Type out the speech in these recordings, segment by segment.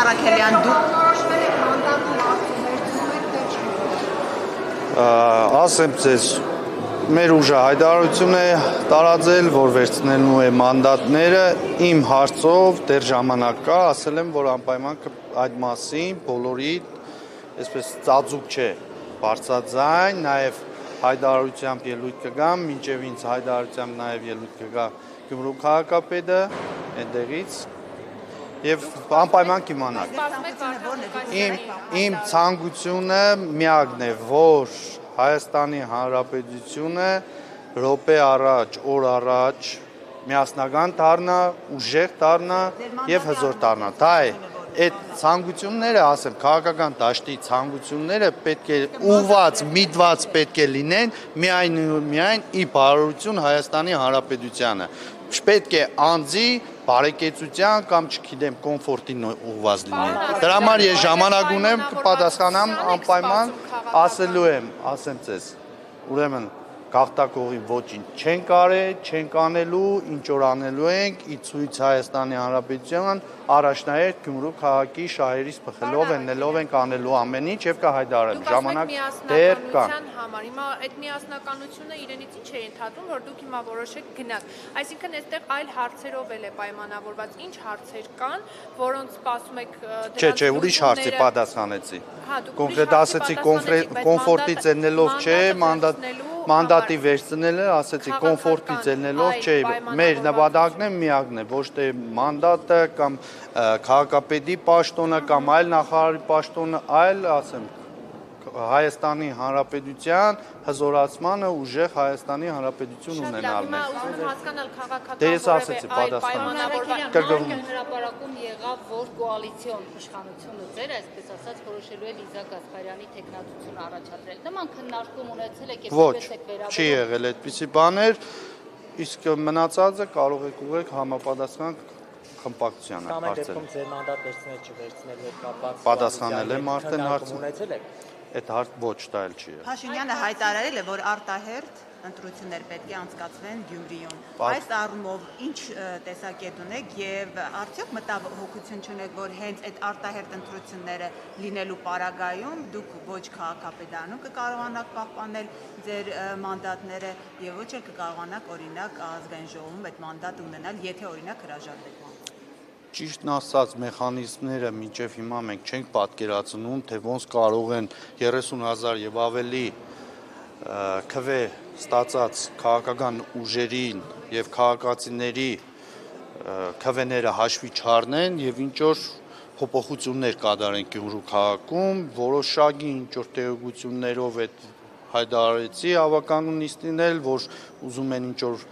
Առաքելյան, դուք ասեմ ձեզ, մեր ուժը հայտարարություն է տարածել, որ վերցնելու է մանդատները, իմ հարցով դեռ ժամանակ կա, ասել եմ, որ անպայման այդ մասին բոլորի այսպես ծածուկ չէ, բարձրաձայն, նաև հայտարարությամբ ելույթ կգամ, մինչև ինձ հայտարարությամբ նաև ելույթ կգա Գյումրու քաղաքապետը այնտեղից եւ անպայման կիմանաք։ Իմ ցանկությունը միակն է, որ Հայաստանի Հանրապետությունը րոպե առաջ, օր առաջ միասնական դառնա, ուժեղ դառնա եւ հզոր դառնա։ Դա է այդ ցանկությունները, ասեմ, քաղաքական դաշտի ցանկությունները պետք է ուղված, միտված պետք է լինեն միայն ի բարօրություն Հայաստանի Հանրապետությանը։ Չպետք է անձի բարեկեցության կամ չգիտեմ կոմֆորտին ուղված լինի։ Դրա համար ես ժամանակ ունեմ կպատասխանամ անպայման ասելու եմ, ասեմ ձեզ։ Ուրեմն գաղտակողի ոչինչ չենք արել, չենք անելու, ինչ որ անելու ենք, ի ցույց Հայաստանի Հանրապետության առաջնահերթ Գյումրու քաղաքի շահերից բխելով ենելով ենք անելու ամեն ինչ եւ կհայտարարեմ։ Ժամանակ դեռ կա։ Հիմա այդ միասնականությունը իրենից ինչ է ընդհատում, որ դուք հիմա որոշեք գնաք։ Այսինքն այստեղ այլ հարցերով էլ է պայմանավորված։ Ինչ հարցեր կան, որոնց սպասում եք Չէ, ուրիշ հարցի պատասխանեցի։ Կոնկրետ ասեցի կոմֆորտից ելնելով չէ, մանդատի վերցնելը, ասեցի կոմֆորտից ելնելով չէ, մեր նպատակն է միակն է, ոչ թե մանդատը կամ քաղաքապետի պաշտոնը կամ այլ նախարարի պաշտոնը, այլ ասեմ Հայաստանի Հանրապետության հզորացմանը ուժեղ Հայաստանի Հանրապետություն ունենալն է։ Դե ես ասեցի հրապարակում եղավ, որ կոալիցիոն իշխանությունը ձեր, այսպես ասած, որոշելու է Լիզա Գասպարյանի թեկնածությունը առաջադրել։ Նման քննարկում ունեցել եք եւ Ոչ, չի եղել այդպիսի բաներ, իսկ մնացածը կարող եք ուղղել համապատասխան խմբակցությանը հարցեր։ Ձեր մանդատ վերցնել չվերցնելու հետ կապված պատասխանել եմ արդեն հարցը։ Այդ հարց ոչ դա էլ չի եղել։ Փաշինյանը հայտարարել է, որ արտահերթ ընտրություններ պետք է անցկացվեն Գյումրիում։ Այս առումով ինչ տեսակետ ունեք եւ արդյոք մտահոգություն չունեք, որ հենց այդ արտահերթ ընտրությունները լինելու պարագայում դուք ոչ քաղաքապետարանում կկարողանաք պահպանել ձեր մանդատները եւ ոչ էլ կկարողանաք օրինակ ազգային ժողովում այդ մանդատը ունենալ, եթե օրինակ հրաժարվեք։ Ճիշտն ասած մեխանիզմները մինչև հիմա մենք չենք պատկերացնում, թե ոնց կարող են 30,000 եւ ավելի քվե ստացած քաղաքական ուժերին եւ քաղաքացիների քվեները հաշվի չառնեն եւ ինչ որ փոփոխություններ կատարեն Գյումրու քաղաքում, որոշակի ինչ որ տեղեկություններով այդ հայտարարեցի ավականուն նիստին էլ, որ ուզում են ինչ որ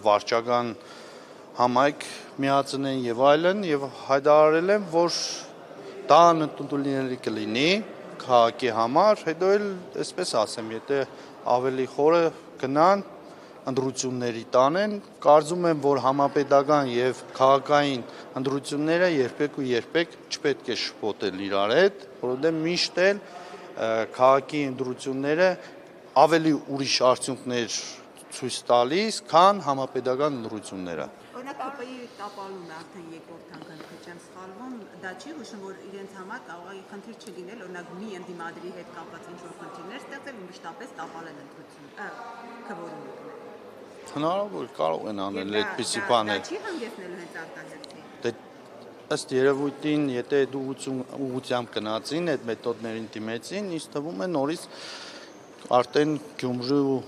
վարչական համայնք միացնեն եւ այլն եւ հայտարարել եմ, որ դա անընդունելի կլինի քաղաքի համար, հետո էլ այսպես ասեմ, եթե ավելի խորը գնան ընտրությունների տանեն, կարծում եմ, որ համապետական եւ քաղաքային ընտրությունները երբեք ու երբեք չպետք է շփոթել իրար հետ, որովհետեւ միշտ էլ քաղաքի ընտրությունները ավելի ուրիշ արդյունքներ ցույց տալիս, քան համապետական ընտրությունները։ Օրինակ ԿՊ-ի տապալումը արդեն երկրորդ անգամ չեմ սխալվում, դա չի հուշում, որ իրենց համար կարող է խնդիր չլինել, օրինակ մի ընդդիմադրի հետ կապված ինչ-որ խնդիրներ ստեղծել ու մշտապես տապալել քվորումը։ Հնարավոր կարող են անել այդպիսի բաներ։ Դա չի հանգեցնելու հենց արտահերթի։ Դե ըստ երևույթին, եթե այդ ուղղությամբ գնացին, այդ մեթոդներին դիմեցին, ինձ թվում է նորից արդեն Գյումրու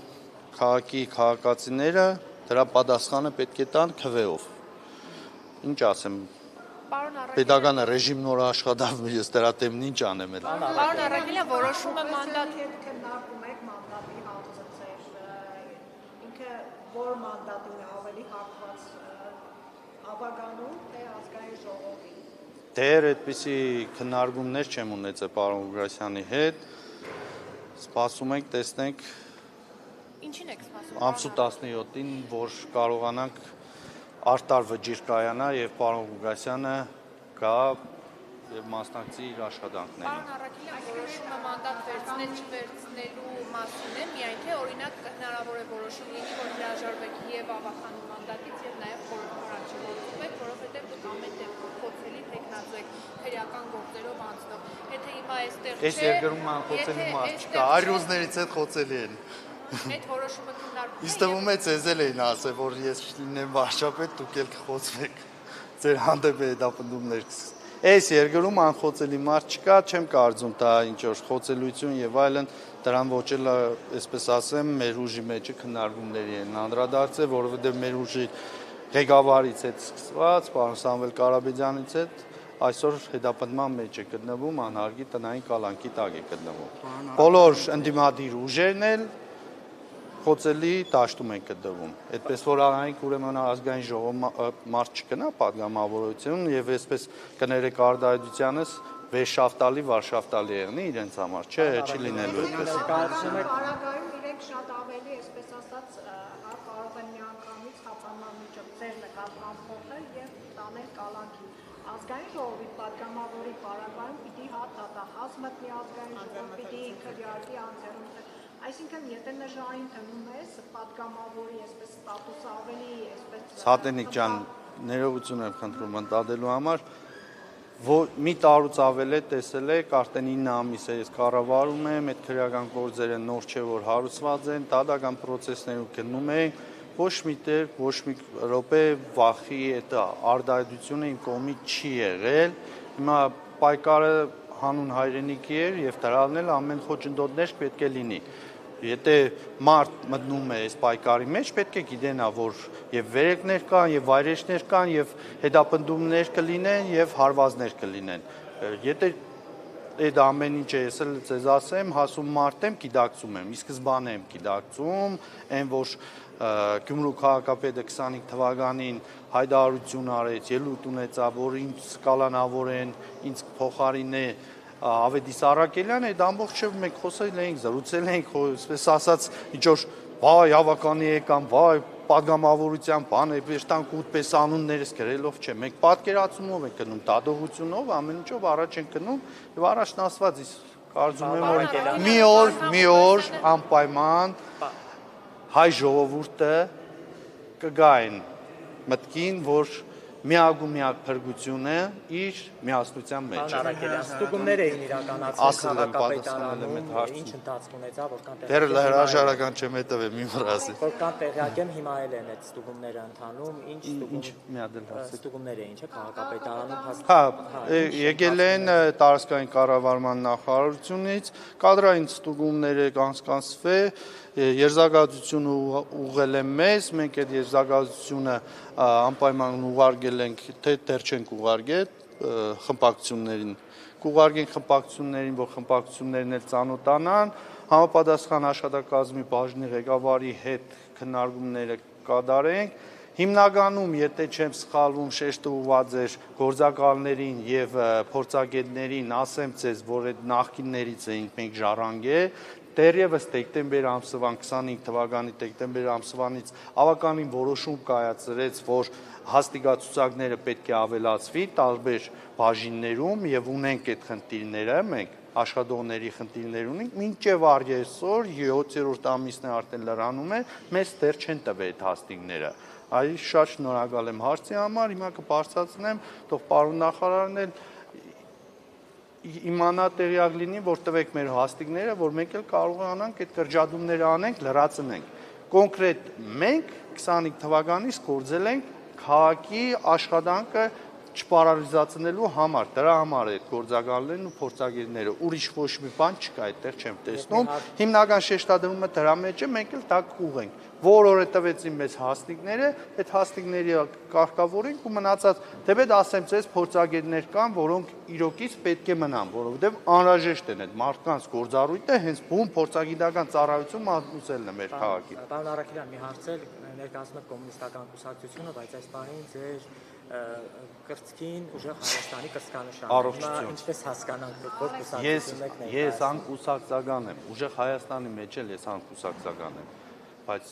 քաղաքի քաղաքացիները դրա պատասխանը պետք է տան քվեով։ Ինչ ասեմ, պետական ռեժիմ նոր աշխատավ, ես դրա թեմն ինչ անեմ էլ։ Պարոն Առաքելյան, որոշումը մանդատ քննարկում եք մանդատի հարցը ձեր ինքը որ մանդատին է ավելի հակված ավագանում թե ազգային ժողովի։ Դեռ այդպիսի քննարկումներ չեմ ունեցել պարոն Ուգրասյանի հետ։ Սպասում ենք, տեսնենք Ինչին եք սպասում։ ամսու 17-ին, որ կարողանանք արտար վճիռ կայանա եւ պարոն Ուգասյանը գա եւ մասնակցի իր աշխատանքներին։ Պարոն Առաքելյան, որոշումը մանդատ վերցնել չվերցնելու մասին է, միայն թե օրինակ հնարավոր է որոշում լինի, որ հրաժարվեք եւ ավականու մանդատից եւ նաեւ խորհրդարան չգործվեք, որովհետեւ դուք ամեն դեպքում փոխելի տեխնազոյք տնտեսական գործերով անցնող։ Եթե հիմա այստեղ Այս երկրում անխոցելի մարդ չկա, այրուզներից հետ խոցելի են։ այդ որոշումը քննարկվում է։ Իսկ թվում է ցեզ էլ էին ասել, որ ես լինեմ վարչապետ, դուք էլ կխոցվեք։ Ձեր հանդեպ հետապնդումներ կսկսեն։ Այս երկրում անխոցելի մարդ չկա, չեմ կարծում դա ինչ որ խոցելություն եւ այլն, դրան ոչ էլ, այսպես ասեմ, մեր ուժի մեջը քննարկումների են անդրադարձել, որովհետեւ մեր ուժի ղեկավարից հետ սկսված, պարոն Սամվել Կարապետյանից հետ այսօր հետապնդման մեջ է գտնվում, անհարգի տնային կալանքի տակ է գտնվում։ Բոլոր ընդդիմադիր ուժերն էլ խոցելի դաշտում են գտնվում։ Այդպես որ անայք ուրեմն ազգային ժողով մարդ չկնա պատգամավորություն եւ այսպես կներեք արդարացյանս վերշավտալի վարշավտալի եղնի իրենց համար, չէ, չի լինելու այդպես։ Պարագայում իրենք շատ ավելի, այսպես ասած, կարող են միանգամից հապաման միջով ձեր նկատմամբ փոխել եւ տանել կալանքի։ Ազգային ժողովի պատգամավորի պարագայում պիտի հատահաս մտնի ազգային ժողով, պիտի քվեարկի անձերում։ Այսինքն, եթե նժային տնում ես, պատգամավորի այսպես ստատուսը ավելի այսպես Սատենիկ ջան, ներողություն եմ խնդրում ընդդադելու համար, մի տարուց ավել է տեսել եք, արդեն 9 ամիս է ես կառավարում եմ, այդ քրեական գործերը նոր չէ, որ հարուցված են, դատական պրոցեսներում գնում ենք, ոչ մի տեղ, ոչ մի րոպե վախի այդ արդարացությունը իմ կողմից չի եղել, հիմա պայքարը հանուն հայրենիքի էր եւ դրանն էլ ամեն խոչընդոտներ պետք է լինի։ Եթե մարդ մտնում է այս պայքարի մեջ, պետք է գիտենա, որ եւ վերեկներ կան, եւ վայրեջներ կան, եւ հետապնդումներ կլինեն, եւ հարվածներ կլինեն։ Եթե այդ ամեն ինչը ես էլ ձեզ ասեմ, հասում մարդ եմ, գիտակցում եմ, ի սկզբանե եմ գիտակցում, այն որ Գյումրու քաղաքապետը 25 թվականին հայտարարություն արեց, ելույթ ունեցավ, որ ինձ կալանավորեն, ինձ փոխարինե Ավետիս Արաքելյան, այդ ամբողջը մենք խոսել էինք, զրուցել էինք, այսպես ասած, ինչ որ վայ հավականի եկան, վայ պատգամավորության բան է, վերջտանք ուտպես անուններս գրելով չէ, մենք պատկերացումով ենք գնում, դատողությունով, ամեն ինչով առաջ ենք գնում եւ առաջն ասված կարծում եմ որ մի օր անպայման հայ ժողովուրդը կգա այն մտքին, որ միակ ու միակ փրկությունը իր միասնության մեջ է։ Ստուգումներ էին իրականացել քաղաքապետարանում, ինչ ընթացք ունեցավ, որքան դեռ հրաժարական չեմ հետևել, մի մռասի։ Որքան տեղյակ եմ, հիմա էլ են այդ ստուգումները ընթանում, ինչ ստուգումներ էին, չէ՞, քաղաքապետարանում Հա, եկել են տարածքային կառավարման նախարարությունից, կադրային ստուգումներ կանցկացվել, երզակացությունը ուղղել են մեզ, մենք այդ երզակացությունը անպայման ուղարկել ենք, թե դեռ չենք ուղարկել խմբակցություններին, կուղարկենք խմբակցություններին, որ խմբակցություններն էլ ծանոթանան, համապատասխան աշխատակազմի բաժնի ղեկավարի հետ քննարկումները կատարենք։ Հիմնականում, եթե չեմ սխալվում, շեշտը ուղղված էր գործակալներին եւ փորձագետներին, ասեմ ձեզ, որ այդ նախկիններից էինք մենք ժառանգել, դեռևս դեկտեմբեր ամսվան 25 թվականի դեկտեմբեր ամսվանից ավականին որոշում կայացրեց, որ հաստիգացուցակները պետք է ավելացվի տարբեր բաժիններում եւ ունենք այդ խնդիրները, մենք աշխատողների խնդիրներ ունենք, մինչև այսօր 7-րդ ամիսն է արդեն լրանում է, մեզ դեռ չեն տվել այդ հաստիգները։ Այ շատ շնորհակալ եմ հարցի համար, հիմա կբարձրացնեմ, թող պարոն նախարարն էլ իմանա տեղյակ լինի, որ տվեք մեր հաստիգները, որ մենք էլ կարողանանք այդ կրճատումները անենք, լրացնենք։ Կոնկրետ մենք 25 թվականից գործել ենք քաղաքի աշխատանքը չպարալիզացնելու համար, դրա համար է այդ գործակալներն ու փորձագետները, ուրիշ ոչ մի բան չկա, այդտեղ չեմ տեսնում։ Հիմնական շեշտադրումը դրա մեջ է, մենք էլ դա կուղենք։ Որորը տվեցին մեզ հաստիգները, այդ հաստիգների կարգավորենք ու մնացած, թեպետ ասեմ ձեզ, փորձագետներ կան, որոնք իրոքից պետք է մնան, որովհետև անհրաժեշտ են այդ մարդկանց գործառույթը, հենց բուն փորձագիտական ծառայություն մատուցելն է մեր քաղաքի։ Պարոն Արաքելյան, մի հարց էլ ներկայացնում եք կոմունիստական կուսակցությունը, բայց այս պահին ձեր կրծքին ուժեղ Հայաստանի կրծքանշանն է։ Ինչպես հասկանանք, որ կուսակցությունն եք ներկայացնում։ Ես անկուսակցական եմ, ուժեղ Հայաստանի մեջ էլ ես անկուսակցական եմ, բայց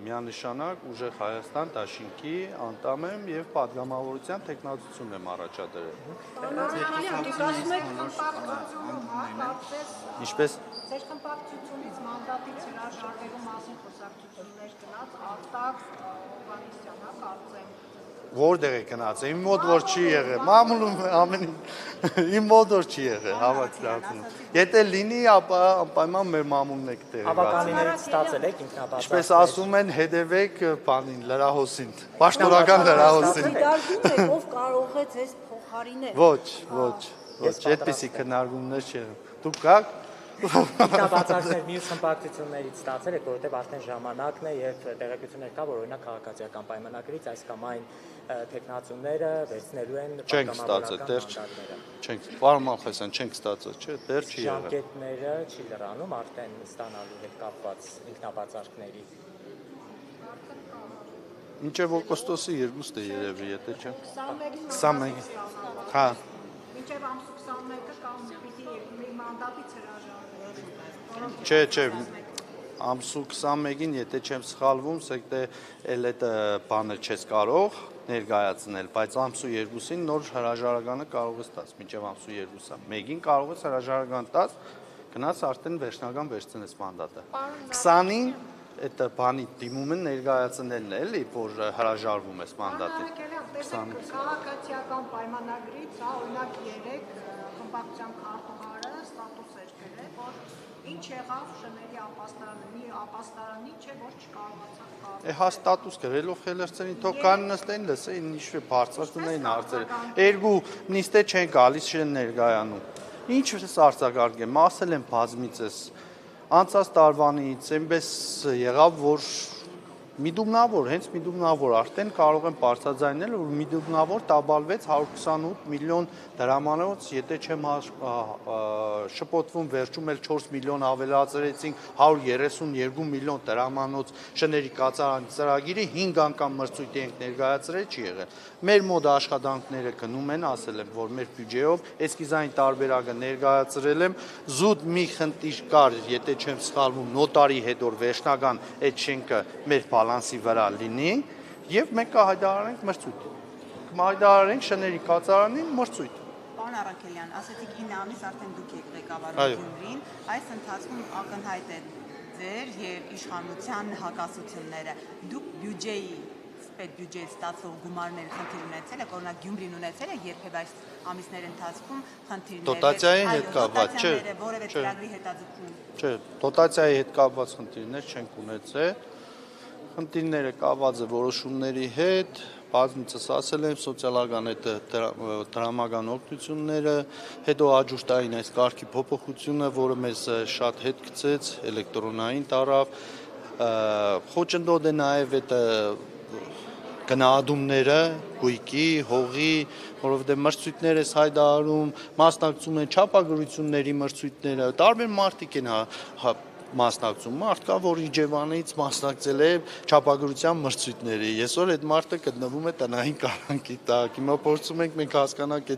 միանշանակ ուժեղ Հայաստան դաշինքի անդամ եմ եւ պատգամավորության տեխնացություն եմ առաջադրել։ Ինչպես Ձեր խմբակցությունից մանդատից հրաժարվելու մասին խոսակցություններ գնաց Արտակ Հովհաննիսյանը, կարծեմ Որտեղ է գնացել։ Իմ մոտ որ չի եղել։ Մամուլում ամեն իմ մոտ որ չի եղել հավաքածուն։ Եթե լինի, ապա անպայման մեր մամուլն է տեղի։ Ավականիներից ստացել եք ինքնաբացարձակ։ Ինչպես ասում են, հետևեք բանին, լրահոսին։ Պաշտոնական լրահոսին։ Դարձում եք, ով կարող է ձեզ փոխարինել։ Ոչ, այդպիսի քննարկումներ չեն։ Դուք գաք Ինքնաբացարձակներ մյուս խմբակցություններից ստացել եք, որովհետև արդեն ժամանակն է եւ տեղեկություններ կա, որ օրինակ քաղաքացիական պայմանագրից այս կամ այն տեխնացուները վերցնելու են մանդատները։ Չենք, պարոն Մալխասյան, չենք ստացել, չէ, դեռ չի եղել։ Ժամկետները չի լրանում արդեն ստանալու հետ կապված ինքնաբացարկների։ Մինչև օգոստոսի 2-ը երևի, եթե չէ։ 21-ին։ Հա։ Մինչև ամսի 21-ը կամ պիտի մի մանդատից հրաժարվեք։ Չէ, ամսու 21-ին, եթե չեմ սխալվում, ասեք թե էլ այդ բանը չես կարող ներկայացնել, բայց ամսու 2-ին նոր հրաժարականը կարող ես տաս, մինչև ամսու 2-ը։ Մեկին կարող ես հրաժարական տաս, գնաց արդեն վերջնական վերցնես մանդատը։ 20-ին այդ բանի դիմումը ներկայացնելն է, էլի, որ հրաժարվում ես մանդատից։ Քաղաքացիական պայմանագրից, օրինակ 3 խմբակցության քարտուղարը ստատուս էր գրել, որ ինչ եղավ շների ապաստարանը, մի ապաստարանի չէ, որ չկարողացավ կառուցել։ Հա ստատուս գրելով խելերցերին թող կան նստեն, լսեին, ինչ բարձրացնեն հարցերը։ Երկու նիստե չեն գալիս, չեն ներկայանում։ Ինչ ես արձագանքեմ, ասել եմ բազմիցս, անցած տարվանից այնպես եղավ, որ միդումնավոր, հենց միդումնավոր արդեն կարող են բարձրաձայնել, որ միդումնավոր տաբալվեց 128 միլիոն դրամանոց, եթե չեմ շփոթվում, վերջում էլ 4 միլիոն ավելացրեցինք 132 միլիոն դրամանոց շների կացարանի ծրագիրը 5 անգամ մրցույթ ենք ներկայացրել, չի եղել։ Մեր մոտ աշխատանքները գնում են, ասել եմ, որ մեր բյուջեով էսկիզային տարբերակը ներկայացրել եմ, զուտ մի խնդիր կար, եթե չեմ սխալվում, նոտարի հետ որ վերջնական այդ շենքը մեր բալանսի վրա լինի, եւ մենք կհայտարարենք մրցույթ։ Կհայտարարենք շների կացարանին մրցույթ։ Պարոն Առաքելյան, ասեցիք 9 ամիս արդեն դուք եք ղեկավարում Գյումրին, այս ընթացքում ակնհայտ է ձեր եւ իշխանության հակասությունները։ Դուք բյուջեի պետբյուջեից ստացող գումարների խնդիր ունեցել եք, օրինակ Գյումրին ունեցել է երբևէ այս ամիսների ընթացքում խնդիրներ։ Դոտացիայի հետ կապված, չէ։ Որևէ ծրագրի հետաձգում։ Չէ, դոտացիայի հետ կապված խնդիրներ չենք ունեցել։ Խնդիրները կապված է որոշումների հետ, բազմիցս ասել եմ, սոցիալական այդ դրամական օգնությունները, հետո աջուշտային այս կարգի փոփոխությունը, որը մեզ շատ հետ գցեց, էլեկտրոնային տարավ, խոչընդոտ է նաև այդ գնահատումները, գույքի, հողի, որովհետև մրցույթներ ես հայտարարում, մասնակցում են չափագրությունների մրցույթները, տարբեր մարդիկ են մասնակցում, մարդ կա, որ Իջևանից մասնակցել է չափագրության մրցույթների, այսօր այդ մարդը գտնվում է տնային կառանկի տակ, հիմա փորձում ենք մենք հասկանանք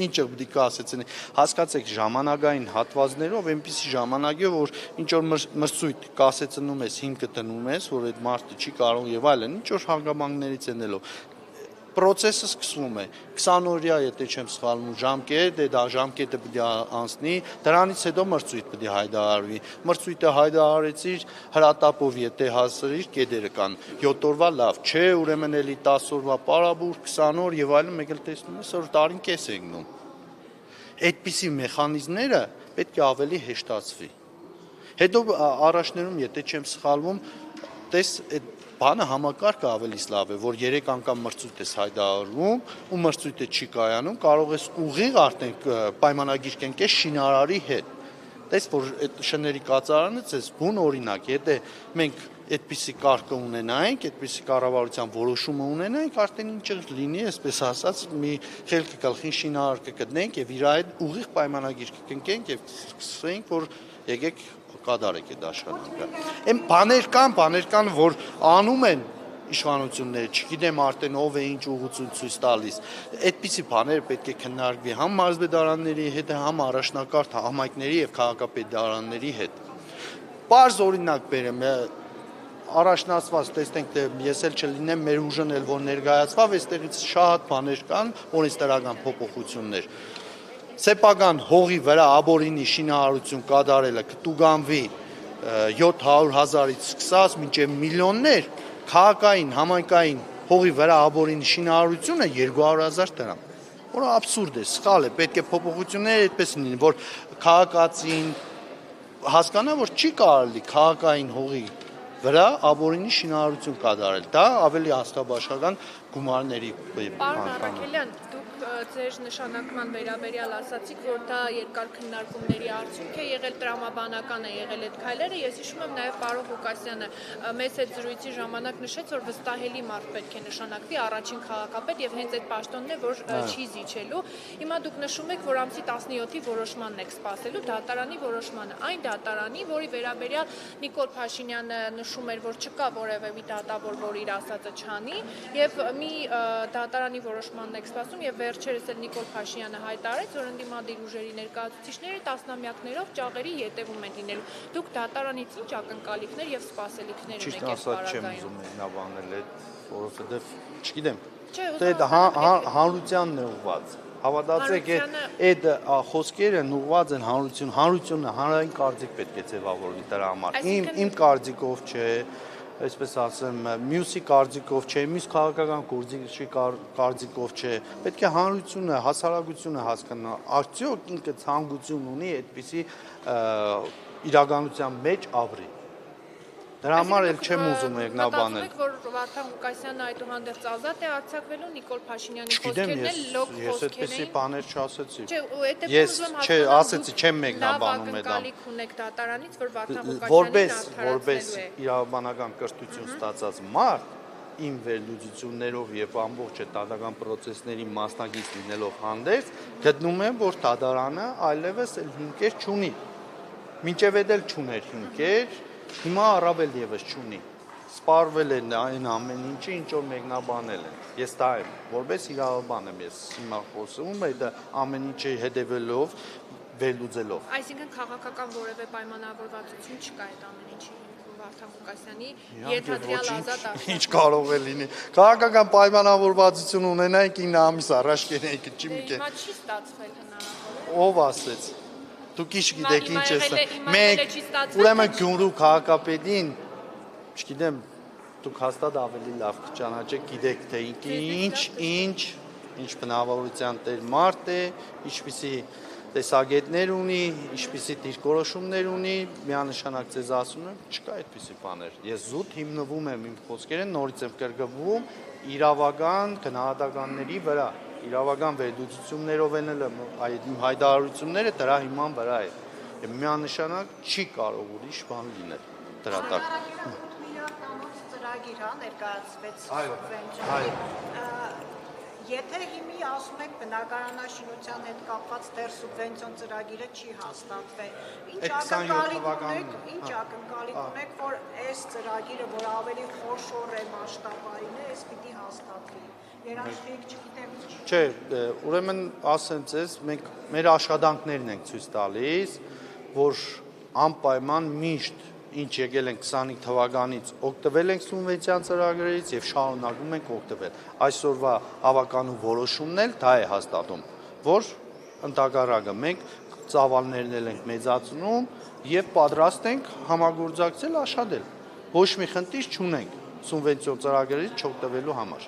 ինչը պետք է ասեցին, հասկացեք ժամանակային հատվածներով, այնպիսի ժամանակով, որ ինչ որ մրցույթ կասեցնում ես, հիմքը տնում ես, որ այդ մարդը չի կարող եւ այլն, ինչ որ հանգամանքներից ելնելով Պրոցեսը սկսվում է 20 օրյա, եթե չեմ սխալվում, ժամկետ, դա ժամկետը պետք է անցնի, դրանից հետո մրցույթ պետք է հայտարարվի։ Մրցույթը հայտարարեցիր հրատապով, եթե հասցրիր, կետերը կան 7 օրվա լավ, չէ, ուրեմն էլի 10 օրվա պարաբուր, 20 օր եւ այլն, մեկ էլ տեսնում ես, որ տարին կես է գնում։ Այդպիսի մեխանիզմները պետք է ավելի հեշտացվի։ Հետո առաջներում, եթե չեմ սխալվում, տես այդ բանը համակարգը ավելի լավ է, որ 3 անգամ մրցույթ ես հայտարարում ու մրցույթը չի կայանում, կարող ես ուղիղ արդեն պայմանագիր կնքես շինարարի հետ։ Տես որ այդ շների կացարանը ցես բուն օրինակ, եթե մենք այդպիսի կարգը ունենայինք, այդպիսի կառավարության որոշումը ունենայինք, արդեն ինչ լինի, այսպես ասած, մի խելքի գլխին շինարար կգտնենք եւ իր այդ ուղիղ պայմանագիր կնքենք եւ սկսենք, որ եկեք կատարեք այդ աշխատանքը։ Այն բաներ կան, որ անում են իշխանությունները, չգիտեմ արդեն ով է ինչ ուղղություն ցույց տալիս։ Այդպիսի բաներ պետք է քննարկվի համ մարզպետարանների հետ, համ առաջնակարգ համայնքների եւ քաղաքապետարանների հետ։ Պարզ օրինակ բերեմ, առաջնացված տեսնենք, թե ես էլ չլինեմ, մեր ուժն էլ որ ներկայացվավ, այստեղից շատ բաներ կան, օրենսդրական փոփոխություններ։ Սեփական հողի վրա աբորինի շինարարություն կատարելը կտուգանվի 700,000-ից սկսած մինչև միլիոններ, քաղաքային, համայնքային հողի վրա աբորինի շինարարությունը 200,000 դրամ, որը աբսուրդ է, սխալ է, պետք է փոփոխություններ այդպես լինեն, որ քաղաքացին հասկանա, որ չի կարելի քաղաքային հողի վրա աբորինի շինարարություն կատարել, դա ավելի հաստաբաշխական գումարների Պարոն Առաքելյան, դուք ձեր նշանակման վերաբերյալ ասացիք, որ դա երկար քննարկումների արդյունք է եղել, տրամաբանական է եղել այդ քայլերը, ես հիշում եմ նաև պարոն Ղուկասյանը մեծ այդ զրույցի ժամանակ նշեց, որ վստահելի մարդ պետք է նշանակվի առաջին քաղաքապետ եւ հենց այդ պաշտոնն է, որ չի զիջելու։ Հիմա դուք նշում եք, որ ամսի 17-ի որոշմանն եք սպասելու, դատարանի որոշմանը, այն դատարանի, որի վերաբերյալ Նիկոլ Փաշինյանը նշում էր, որ չկա որևէ մի դատավոր, որ իր ասածը չանի, եւ մի դատարանի որոշմանն եք սպասում եւ վերջերս էլ Նիկոլ Փաշինյանը հայտարարեց, որ ընդդիմադիր ուժերի ներկայացուցիչները տասնամյակներով ճաղերի ետևում են լինելու։ Դուք դատարանից ինչ ակնկալիքներ եւ սպասելիքներ ունեք այս Չեմ պարագայում։ ուզում մեկնաբանել այդ, որովհետեւ չգիտեմ, Չէ, դա հանրությանն է ուղղված։ Հավատացեք, այդ խոսքերը ուղղված են հանրությունը հանրային կարծիք պետք է ձևավորվի դրա համար։ Իմ կարծիքով չէ, այսպես ասեմ, մյուսի կարծիքով չէ, մյուս քաղաքական գործիչի կարծիքով չէ։ Պետք է հանրությունը, հասարակությունը հասկանա, արդյոք ինքը ցանկություն ունի այդպիսի իրականության մեջ ապրի։ Դրա համար էլ չեմ ուզում մեկնաբանել։ Մտածում եք, որ Վարդան Ղուկասյանը այդուհանդերձ ազատ է արձակվելու, Նիկոլ Փաշինյանի խոսքերն էլ լոկ խոսքեր Ես այդպիսի էին։ բաներ չասեցի։ Չէ, այդ Ես ասեցի, չեմ մեկնաբանում այդ։ Ակնկալիք ունեք դատարանից, որ Վարդան Ղուկասյանին Որպես իրավաբանական կրթություն ստացած մարդ, իմ վերլուծություններով եւ ամբողջ դատական process-ների մասնակից լինելով հանդերձ, գտնում եմ, որ դատարանը այլևս էլ հիմքեր չունի։ Մինչև էլ չուներ հիմքեր, հիմա առավել եւս չունի։ Սպառվել են այն ամեն ինչը, ինչ որ մեկնաբանել են։ Ես դա եմ, որպես իրավաբան եմ ես հիմա խոսում, այդ ամեն ինչի հետևելով, վերլուծելով։ Այսինքն քաղաքական որևէ պայմանավորվածություն չկա այդ ամեն ինչի հիմքում Վարդան Ղուկասյանի ենթադրյալ ազատ աշխարհ։ Ինչ կարող է լինի։ Քաղաքական պայմանավորվածություն ունենայինք 9 ամիս առաջ կենեինք, չի մի կեն։ Հիմա չի ստացվել հնարավորը։ Ով ասեց։ Դուք ինչ գիտեք ինչ է։ Մենք ուրեմն Գյումրու քաղաքապետին, չգիտեմ, դուք հաստատ ավելի լավ կճանաչեք, գիտեք թե ինչ բնավորության տեր մարդ է, ինչպիսի տեսակետներ ունի, ինչպիսի դիրքորոշումներ ունի, միանշանակ ձեզ ասում եմ, չկա այդպիսի բաներ։ Ես զուտ հիմնվում եմ իմ խոսքերին, նորից եմ կրկնվում իրավական գնահատականների վրա, իրավական վերլուծություններով են այդ իմ հայտարարությունները դրա հիման վրա է։ Եվ միանշանակ չի կարող ուրիշ բան լինել դրա տակ։ Ծրագիր ներկայացվեց սուբվենցիոնի։ Եթե հիմի ասում եք բնակարանաշինության հետ կապված դեռ սուբվենցիոն ծրագիրը չի հաստատվել, ինչ ակնկալիք ունեք, որ այս ծրագիրը, որ ավելի խոշոր է, մասշտաբային է, այս պիտի հաստատվի։ Երաշխիք չգիտեմ ինչ։ Չէ, ուրեմն ասեմ ձեզ, մենք մեր աշխատանքներն ենք ցույց տալիս, որ անպայման միշտ ինչ եկել են 25 թվականից օգտվել ենք սուբվենցիան ծրագրերից եւ շարունակում ենք օգտվել։ Այսօրվա հավականու որոշումն էլ դա է հաստատում, որ ընդհակառակը մենք ծավալներն ենք մեծացնում եւ պատրաստ ենք համագործակցել աշխատել։ Ոչ մի խնդիր չունենք սուբվենցիոն ծրագրերից չօգտվելու համար։